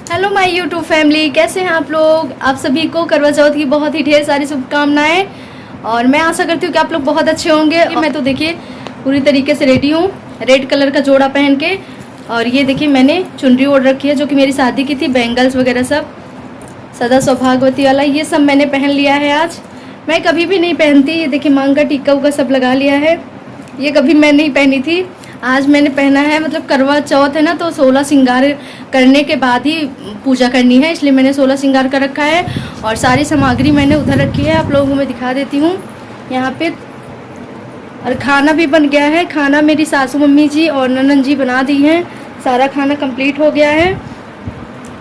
Hello my YouTube family, कैसे हैं आप लोग। आप सभी को करवा चौथ की बहुत ही ढेर सारी शुभकामनाएं और मैं आशा करती हूँ कि आप लोग बहुत अच्छे होंगे। मैं तो देखिए पूरी तरीके से रेडी हूँ, रेड कलर का जोड़ा पहन के। और ये देखिए मैंने चुनरी ओढ़ रखी है जो कि मेरी शादी की थी, बैंगल्स वगैरह सब सदा सौभाग्यवती वाला ये सब मैंने पहन लिया है। आज मैं कभी भी नहीं पहनती, ये देखिए मांग का टीका उका सब लगा लिया है, ये कभी मैं नहीं पहनी थी, आज मैंने पहना है। मतलब करवा चौथ है ना, तो 16 श्रृंगार करने के बाद ही पूजा करनी है, इसलिए मैंने 16 श्रृंगार कर रखा है। और सारी सामग्री मैंने उधर रखी है, आप लोगों को मैं दिखा देती हूँ यहाँ पे। और खाना भी बन गया है, खाना मेरी सासू मम्मी जी और ननद जी बना दी हैं, सारा खाना कंप्लीट हो गया है।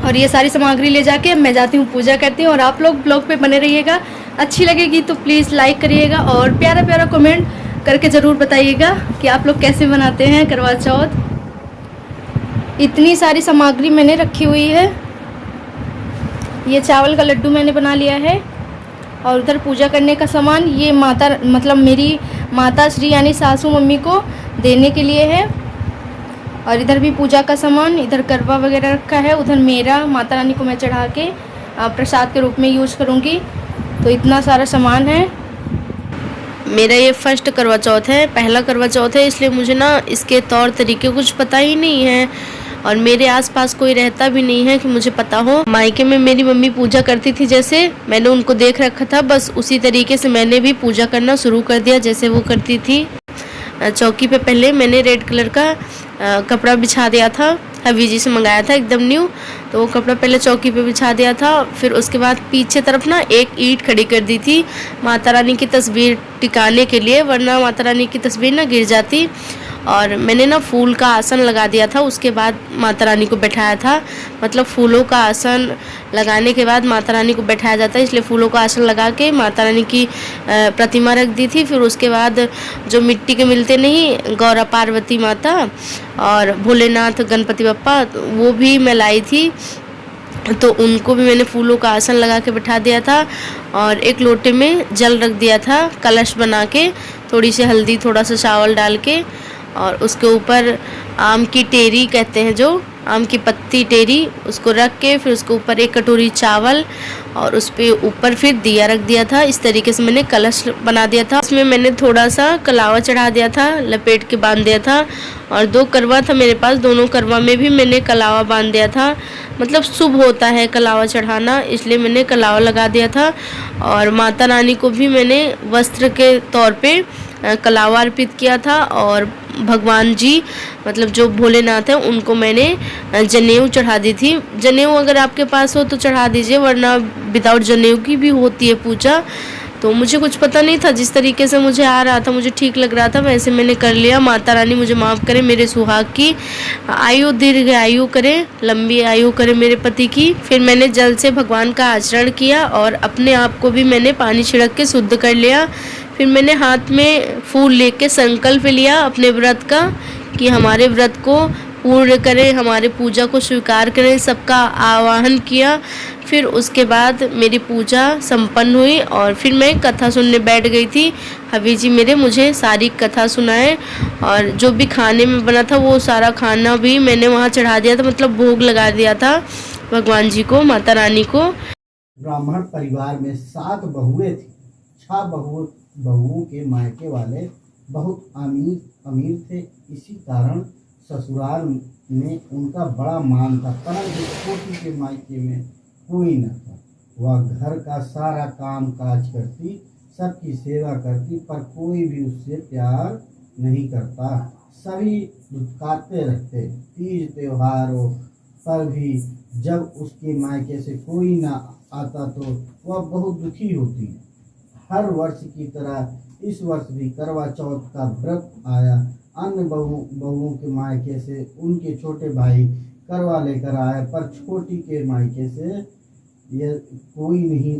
और ये सारी सामग्री ले जाके मैं जाती हूँ पूजा करती हूँ। और आप लोग ब्लॉग पे बने रहिएगा, अच्छी लगेगी तो प्लीज़ लाइक करिएगा और प्यारा प्यारा कमेंट करके ज़रूर बताइएगा कि आप लोग कैसे बनाते हैं करवा चौथ। इतनी सारी सामग्री मैंने रखी हुई है। ये चावल का लड्डू मैंने बना लिया है और उधर पूजा करने का सामान ये माता मतलब मेरी माता श्री यानी सासू मम्मी को देने के लिए है। और इधर भी पूजा का सामान, इधर करवा वगैरह रखा है, उधर मेरा माता रानी को मैं चढ़ा के प्रसाद के रूप में यूज़ करूँगी। तो इतना सारा सामान है। मेरा ये फर्स्ट करवा चौथ है, पहला करवा चौथ है, इसलिए मुझे ना इसके तौर तरीके कुछ पता ही नहीं है और मेरे आसपास कोई रहता भी नहीं है कि मुझे पता हो। मायके में मेरी मम्मी पूजा करती थी, जैसे मैंने उनको देख रखा था, बस उसी तरीके से मैंने भी पूजा करना शुरू कर दिया जैसे वो करती थी। चौकी पे पहले मैंने रेड कलर का कपड़ा बिछा दिया था, हवी जी से मंगाया था एकदम न्यू, तो वो कपड़ा पहले चौकी पे बिछा दिया था। फिर उसके बाद पीछे तरफ ना एक ईंट खड़ी कर दी थी माता रानी की तस्वीर टिकाने के लिए, वरना माता रानी की तस्वीर ना गिर जाती। और मैंने ना फूल का आसन लगा दिया था, उसके बाद माता रानी को बैठाया था। मतलब फूलों का आसन लगाने के बाद माता रानी को बैठाया जाता है, इसलिए फूलों का आसन लगा के माता रानी की प्रतिमा रख दी थी। फिर उसके बाद जो मिट्टी के मिलते नहीं, गौरा पार्वती माता और भोलेनाथ गणपति बप्पा, वो भी मैं लाई थी, तो उनको भी मैंने फूलों का आसन लगा के बैठा दिया था। और एक लोटे में जल रख दिया था कलश बना के, थोड़ी सी हल्दी थोड़ा सा चावल डाल के, और उसके ऊपर आम की टेरी कहते हैं जो, आम की पत्ती टेरी, उसको रख के फिर उसके ऊपर एक कटोरी चावल और उस पर ऊपर फिर दिया रख दिया था। इस तरीके से मैंने कलश बना दिया था। इसमें मैंने थोड़ा सा कलावा चढ़ा दिया था, लपेट के बांध दिया था। और 2 करवा था मेरे पास, दोनों करवा में भी मैंने कलावा बांध दिया था। मतलब शुभ होता है कलावा चढ़ाना, इसलिए मैंने कलावा लगा दिया था। और माता रानी को भी मैंने वस्त्र के तौर पे कलावा अर्पित किया था। और भगवान जी मतलब जो भोलेनाथ हैं उनको मैंने जनेऊ चढ़ा दी थी। जनेऊ अगर आपके पास हो तो चढ़ा दीजिए, वरना विदाउट जनेऊ की भी होती है पूजा। तो मुझे कुछ पता नहीं था, जिस तरीके से मुझे आ रहा था, मुझे ठीक लग रहा था, वैसे मैंने कर लिया। माता रानी मुझे माफ़ करे, मेरे सुहाग की आयु दीर्घ आयु करे, लंबी आयु करे मेरे पति की। फिर मैंने जल से भगवान का आचरण किया और अपने आप को भी मैंने पानी छिड़क के शुद्ध कर लिया। फिर मैंने हाथ में फूल लेके संकल्प लिया अपने व्रत का कि हमारे व्रत को पूर्ण करें, हमारे पूजा को स्वीकार करें, सबका आवाहन किया। फिर उसके बाद मेरी पूजा संपन्न हुई और फिर मैं कथा सुनने बैठ गई थी। हवी जी मेरे मुझे सारी कथा सुनाए और जो भी खाने में बना था वो सारा खाना भी मैंने वहाँ चढ़ा दिया था, मतलब भोग लगा दिया था भगवान जी को, माता रानी को। ब्राह्मण परिवार में 7 बहुएं थी। 6 बहुओं के मायके वाले बहुत अमीर थे, इसी कारण ससुराल में उनका बड़ा मान था। परंतु छोटी के मायके में कोई न था। वह घर का सारा काम काज करती, सबकी सेवा करती, पर कोई भी उससे प्यार नहीं करता। सभी दुत्कारते रहते। तीज त्योहारों पर भी जब उसके मायके से कोई न आता तो वह बहुत दुखी होती। हर वर्ष की तरह इस वर्ष भी करवा चौथ का व्रत आया। अन्य बहुओं के मायके से उनके छोटे भाई करवा लेकर आए, पर छोटी के मायके से यह कोई नहीं।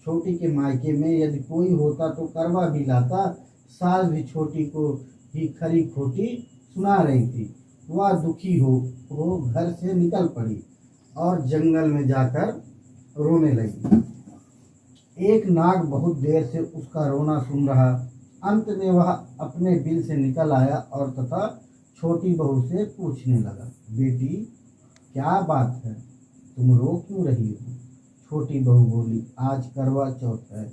छोटी के मायके में यदि कोई होता तो करवा भी लाता। सास भी छोटी को ही खरी खोटी सुना रही थी। वह दुखी हो घर से निकल पड़ी और जंगल में जाकर रोने लगी। एक नाग बहुत देर से उसका रोना सुन रहा। अंत में वह अपने बिल से निकल आया और तथा छोटी बहू से पूछने लगा, बेटी क्या बात है, तुम रो क्यों रही हो? छोटी बहू बोली, आज करवा चौथ है,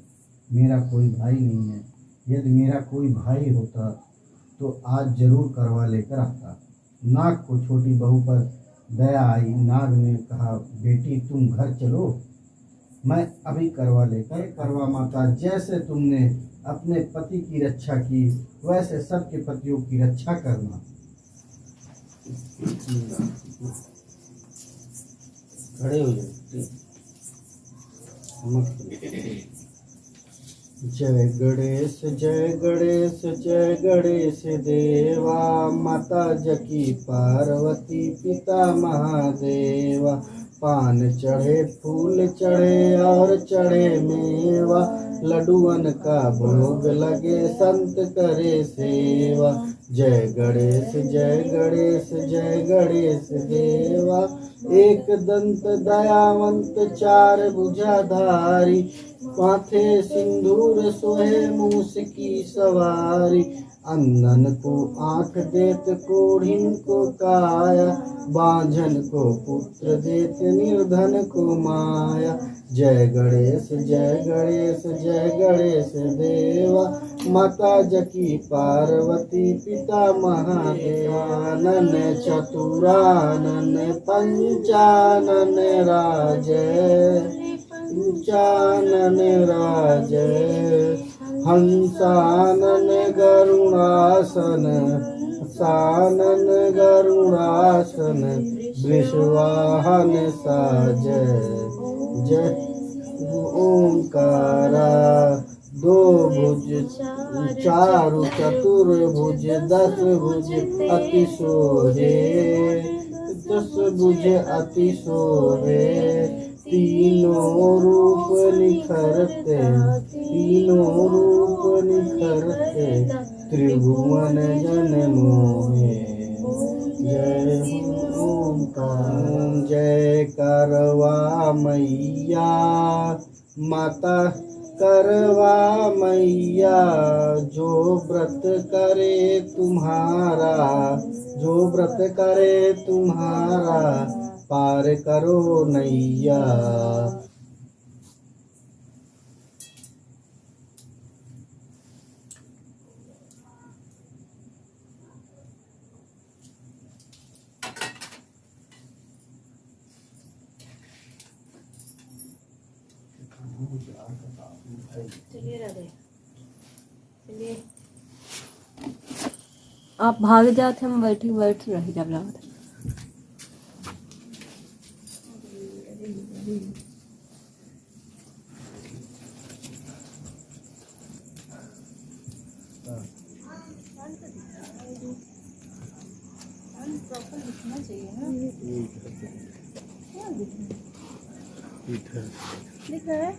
मेरा कोई भाई नहीं है। यदि मेरा कोई भाई होता तो आज जरूर करवा लेकर आता। नाग को छोटी बहू पर दया आई। नाग ने कहा, बेटी तुम घर चलो, मैं अभी करवा लेकर। करवा माता, जैसे तुमने अपने पति की रक्षा की वैसे सबके पतियों की रक्षा करना। खड़े हो जाओ। जय गणेश जय गणेश जय गणेश देवा, माता जकी पार्वती पिता महादेवा। पान चढ़े फूल चढ़े और चढ़े मेवा, लड्डूअन का भोग लगे संत करे सेवा। जय गणेश जय गणेश जय गणेश देवा, एक दंत दयावंत चार भुजाधारी, माथे सिंदूर सोहे मूस की सवारी। अंधन को आँख देत कोढ़िन को काया, बांझन को पुत्र देत निर्धन को माया। जय गणेश जय गणेश जय गणेश देवा, माता जकी पार्वती पिता महादेवानन चतुरानन पंचानन राजय, पंचानन राजय। हंसानन गरुणासन सानन गरुणासन, वृषवाहन साजय। जय ओंकारा, दो भुज चारु चतुर्भुज, दस भुज अति शोभे, दस भुज अति शोभे। तीनों रूप निखरते, तीनों रूप निखरते, त्रिभुवन जन मोहे। जय ओंकार। जय करवा मैया, माता करवा मैया, जो व्रत करे तुम्हारा, जो व्रत करे तुम्हारा, पार करो नैया। चलिए राधे, चलिए। आप भाग जाते, हम बैठ रह जाते। प्रॉपर दिखना चाहिए ना। दिख रहा है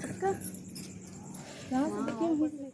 पक्का? यहाँ से देखिए।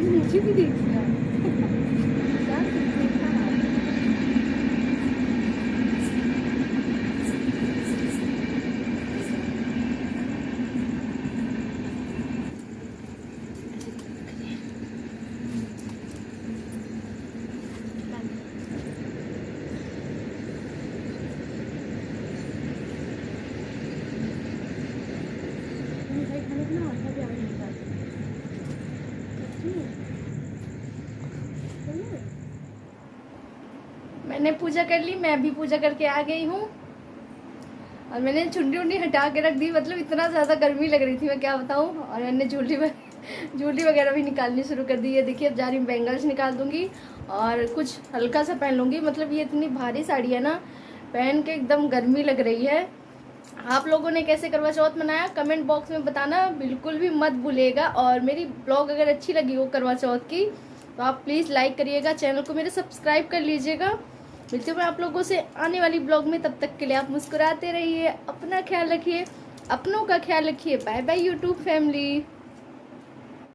नीचे भी देख लिया। मैंने पूजा कर ली, मैं भी पूजा करके आ गई हूँ। और मैंने चुन्नी उन्नी हटा के रख दी, मतलब इतना ज़्यादा गर्मी लग रही थी मैं क्या बताऊँ। और मैंने ज्वेलरी वगैरह भी निकालनी शुरू कर दी है। देखिए अब जा रही हूँ बैंगल्स निकाल दूँगी और कुछ हल्का सा पहन लूँगी। मतलब ये इतनी भारी साड़ी है ना, पहन के एकदम गर्मी लग रही है। आप लोगों ने कैसे करवा चौथ मनाया कमेंट बॉक्स में बताना बिल्कुल भी मत भूलिएगा। और मेरी ब्लॉग अगर अच्छी लगी हो करवा चौथ की तो आप प्लीज़ लाइक करिएगा, चैनल को मेरे सब्सक्राइब कर लीजिएगा। मिलती हूँ मैं आप लोगों से आने वाली ब्लॉग में, तब तक के लिए आप मुस्कुराते रहिए, अपना ख्याल रखिए, अपनों का ख्याल रखिए। Bye bye YouTube family.